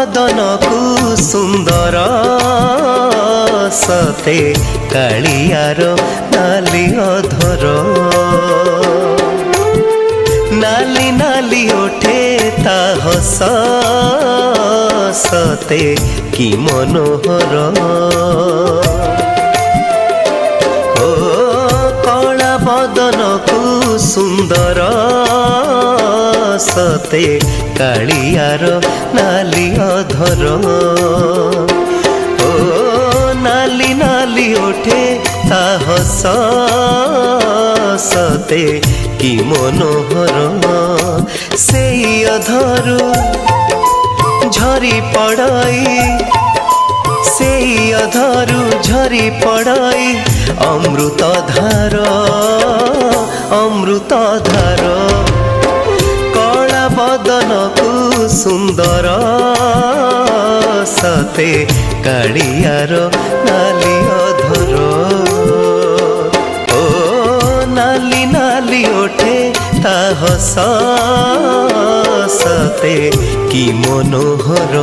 ବଦନକୁ ସୁନ୍ଦର ସତେ କାଳିଆର ନାଲି ଅଧର ନାଲି ନାଲି ଓଠେ ତା ହସ ସତେ କି ମନୋହର ଓ କଳା ବଦନକୁ ସୁନ୍ଦର ସତେ କାଳିଆର ନାଲି ଅଧର ଓ ନାଲି ନାଲି ଓଠେ ତା ହସ ସତେ କି ମନୋହର ସେଇ ଅଧରୁ ঝরি পড়াই সেই অধরু ঝরি পড়াই অমৃত ধার কলা বদনকু সুন্দর সতে কালিয়ার নালি অধর ও নালি নালি ওঠে তা হস সতে কি মনোহর।